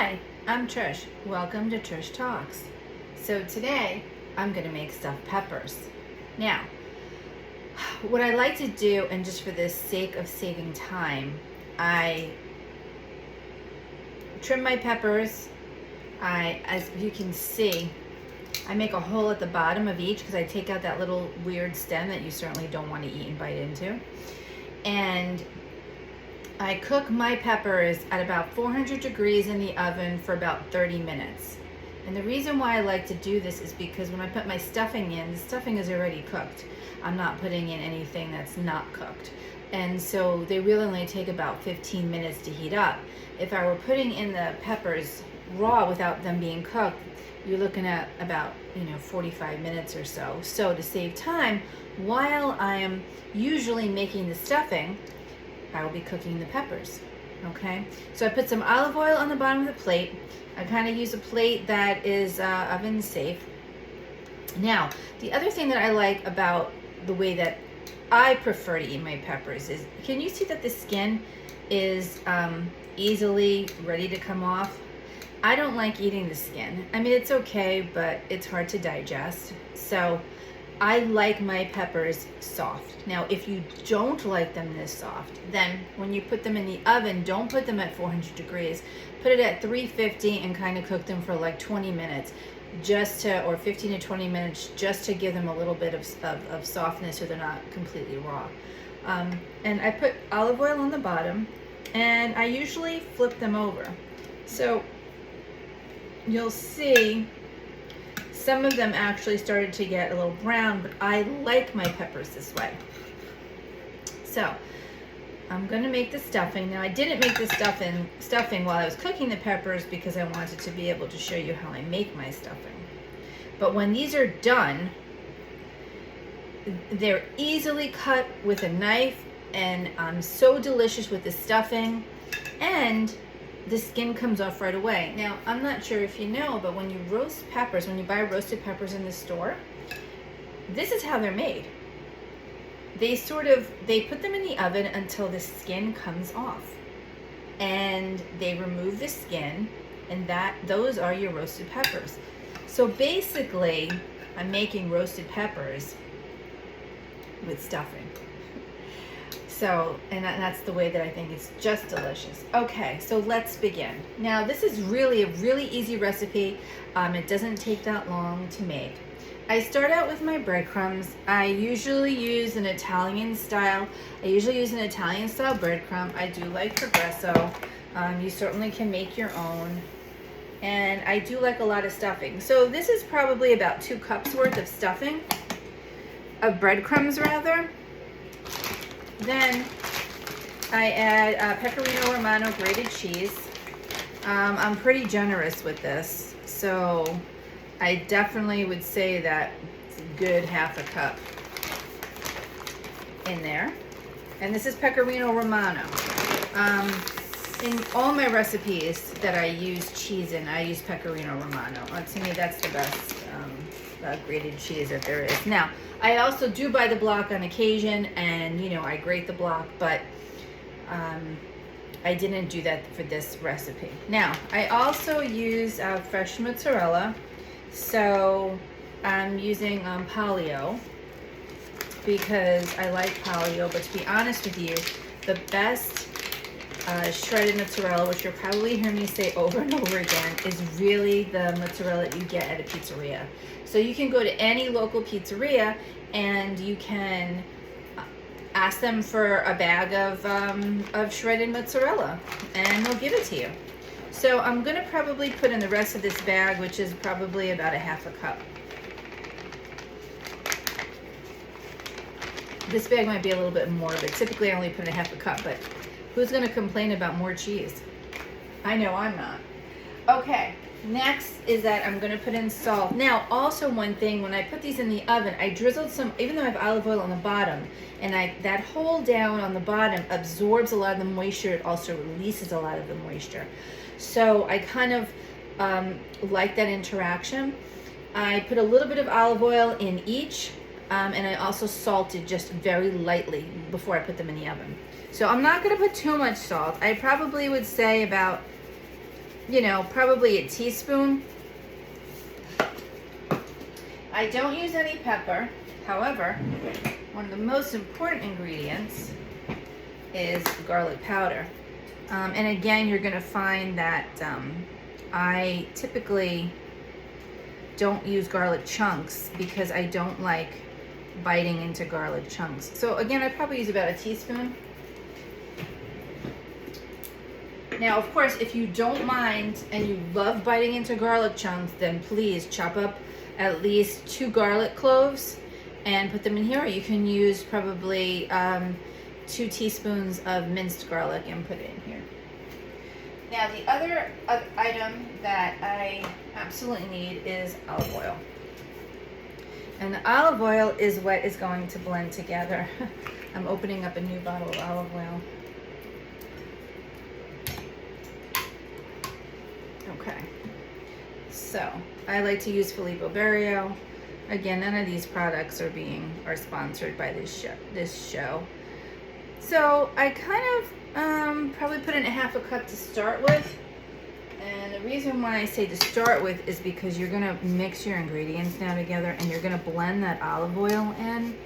Hi, I'm Trish. Welcome to Trish Talks. So today I'm going to make stuffed peppers. Now, what I like to do, and just for the sake of saving time, I trim my peppers. As you can see, I make a hole at the bottom of each because I take out that little weird stem that you certainly don't want to eat and bite into. And I cook my peppers at about 400 degrees in the oven for about 30 minutes. And the reason why I like to do this is because when I put my stuffing in, the stuffing is already cooked. I'm not putting in anything that's not cooked. And so they really only take about 15 minutes to heat up. If I were putting in the peppers raw without them being cooked, you're looking at about 45 minutes or so. So to save time, while I am usually making the stuffing, I will be cooking the peppers. Okay, so I put some olive oil on the bottom of the plate. I kind of use a plate that is oven safe. Now, the other thing that I like about the way that I prefer to eat my peppers is, can you see that the skin is easily ready to come off? I don't like eating the skin. I mean, it's okay, but it's hard to digest. So I like my peppers soft. Now, if you don't like them this soft, then when you put them in the oven, don't put them at 400 degrees. Put it at 350 and kind of cook them for like 20 minutes, or 15 to 20 minutes, just to give them a little bit of softness so they're not completely raw. And I put olive oil on the bottom, and I usually flip them over. So you'll see some of them actually started to get a little brown, but I like my peppers this way. So I'm going to make the stuffing. Now, I didn't make the stuffing while I was cooking the peppers because I wanted to be able to show you how I make my stuffing. But when these are done, they're easily cut with a knife, and so delicious with the stuffing, and the skin comes off right away. Now, I'm not sure if you know, but when you roast peppers, when you buy roasted peppers in the store, this is how they're made. They put them in the oven until the skin comes off, and they remove the skin, and those are your roasted peppers. So basically, I'm making roasted peppers with stuffing. So, and that's the way that I think it's just delicious. Okay, so let's begin. Now, this is really a really easy recipe. It doesn't take that long to make. I start out with my breadcrumbs. I usually use an Italian style breadcrumb. I do like Progresso. You certainly can make your own. And I do like a lot of stuffing. So this is probably about 2 cups worth of stuffing, of breadcrumbs rather. Then I add Pecorino Romano grated cheese. I'm pretty generous with this, so I definitely would say that it's a good half a cup in there. And this is Pecorino Romano. In all my recipes that I use cheese in, I use Pecorino Romano. To me, that's the best grated cheese that there is. Now, I also do buy the block on occasion, and I grate the block, but I didn't do that for this recipe. Now, I also use fresh mozzarella, so I'm using Polly-O because I like Polly-O, but to be honest with you, the best shredded mozzarella, which you'll probably hear me say over and over again, is really the mozzarella that you get at a pizzeria. So you can go to any local pizzeria and you can ask them for a bag of shredded mozzarella, and they'll give it to you. So I'm going to probably put in the rest of this bag, which is probably about a half a cup. This bag might be a little bit more, but typically I only put in a half a cup, but who's going to complain about more cheese? I know I'm not. Okay, next is that I'm going to put in salt. Now, also one thing, when I put these in the oven, I drizzled some, even though I have olive oil on the bottom, and that hole down on the bottom absorbs a lot of the moisture. It also releases a lot of the moisture. So I kind of like that interaction. I put a little bit of olive oil in each, and I also salted just very lightly before I put them in the oven. So I'm not going to put too much salt. I probably would say about you know, probably a teaspoon. I don't use any pepper. However, one of the most important ingredients is garlic powder. And again, you're gonna find that I typically don't use garlic chunks because I don't like biting into garlic chunks. So again, I probably use about a teaspoon. Now, of course, if you don't mind and you love biting into garlic chunks, then please chop up at least 2 garlic cloves and put them in here. Or you can use probably 2 teaspoons of minced garlic and put it in here. Now, the other item that I absolutely need is olive oil. And the olive oil is what is going to blend together. I'm opening up a new bottle of olive oil. Okay, so I like to use Filippo Berio. Again, none of these products are sponsored by this show. So I kind of probably put in a half a cup to start with. And the reason why I say to start with is because you're gonna mix your ingredients now together and you're gonna blend that olive oil in.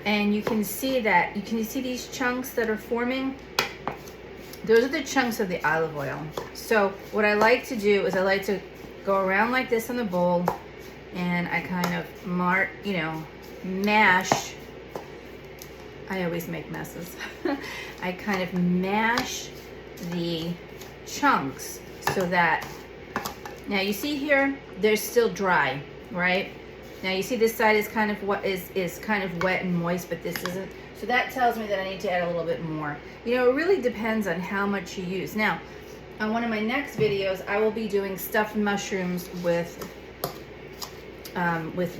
And you can see these chunks that are forming? Those are the chunks of the olive oil. So what I like to do is I like to go around like this in the bowl and I kind of mash. I always make messes. I kind of mash the chunks so that, now you see here, they're still dry, right? Now you see this side is kind of what is kind of wet and moist, but this isn't. So that tells me that I need to add a little bit more. You know, it really depends on how much you use. Now, on one of my next videos, I will be doing stuffed mushrooms with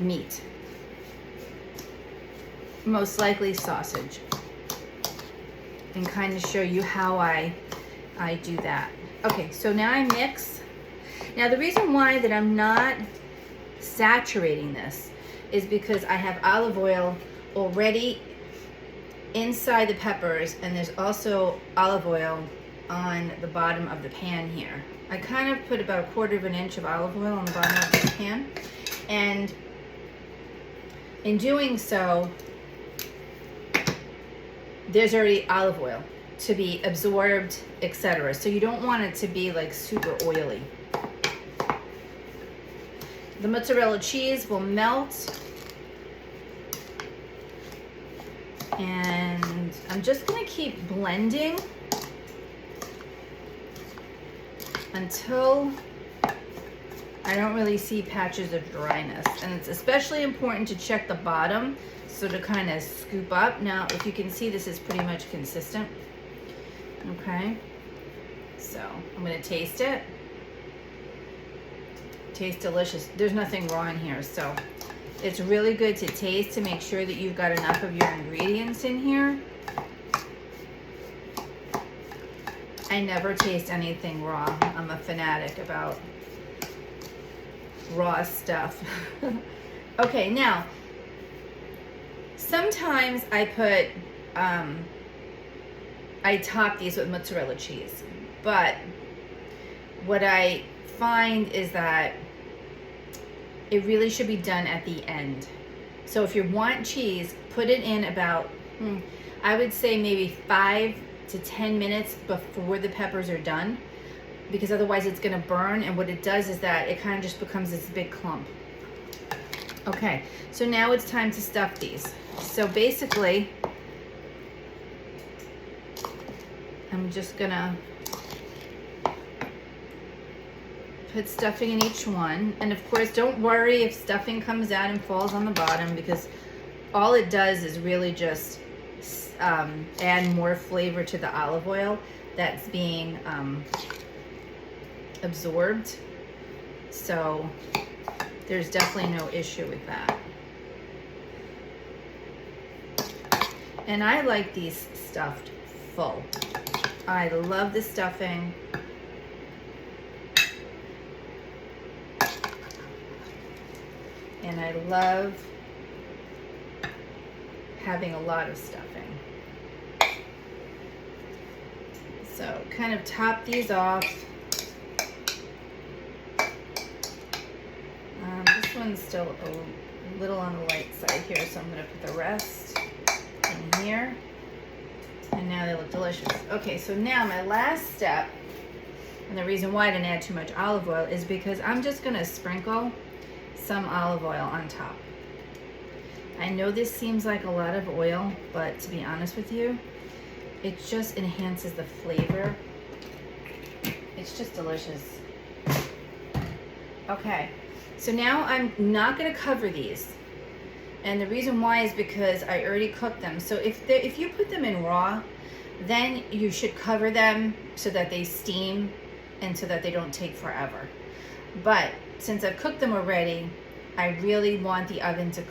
meat. Most likely sausage. And kind of show you how I do that. Okay, so now I mix. Now the reason why that I'm not saturating this is because I have olive oil already inside the peppers, and there's also olive oil on the bottom of the pan here. I kind of put about 1/4 of an inch of olive oil on the bottom of the pan, and in doing so, there's already olive oil to be absorbed, etc. So you don't want it to be like super oily. The mozzarella cheese will melt. And I'm just gonna keep blending until I don't really see patches of dryness. And it's especially important to check the bottom, so to kind of scoop up. Now, if you can see, this is pretty much consistent. Okay, so I'm gonna taste it. Tastes delicious. There's nothing raw in here, so it's really good to taste to make sure that you've got enough of your ingredients in here. I never taste anything raw. I'm a fanatic about raw stuff. Okay, now, sometimes I put, I top these with mozzarella cheese, but what I find is that it really should be done at the end. So if you want cheese, put it in about, I would say maybe 5 to 10 minutes before the peppers are done, because otherwise it's gonna burn, and what it does is that it kind of just becomes this big clump. Okay, so now it's time to stuff these. So basically, I'm just gonna put stuffing in each one. And of course, don't worry if stuffing comes out and falls on the bottom, because all it does is really just add more flavor to the olive oil that's being absorbed. So there's definitely no issue with that. And I like these stuffed full. I love the stuffing. And I love having a lot of stuffing. So kind of top these off. This one's still a little on the light side here, so I'm going to put the rest in here. And now they look delicious. Okay, so now my last step, and the reason why I didn't add too much olive oil is because I'm just going to sprinkle some olive oil on top. I know this seems like a lot of oil, but to be honest with you, it just enhances the flavor. It's just delicious. Okay, so now I'm not going to cover these. And the reason why is because I already cooked them. So if you put them in raw, then you should cover them so that they steam and so that they don't take forever. But since I've cooked them already, I really want the oven to,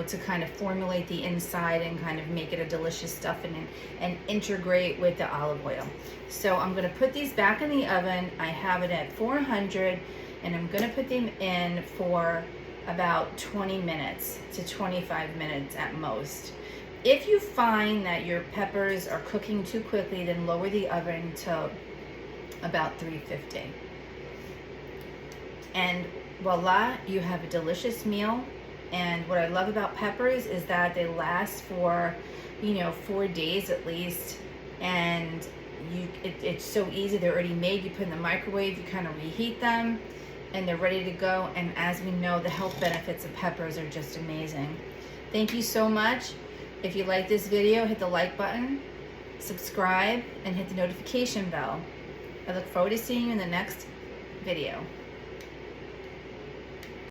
to kind of formulate the inside and kind of make it a delicious stuffing and integrate with the olive oil. So I'm going to put these back in the oven. I have it at 400, and I'm going to put them in for about 20 minutes to 25 minutes at most. If you find that your peppers are cooking too quickly, then lower the oven to about 350. And voila, you have a delicious meal. And what I love about peppers is that they last for 4 days at least, and it's so easy. They're already made. You put in the microwave, you kind of reheat them, and they're ready to go. And as we know, the health benefits of peppers are just amazing. Thank you so much. If you like this video, hit the like button, subscribe, and hit the notification bell. I look forward to seeing you in the next video.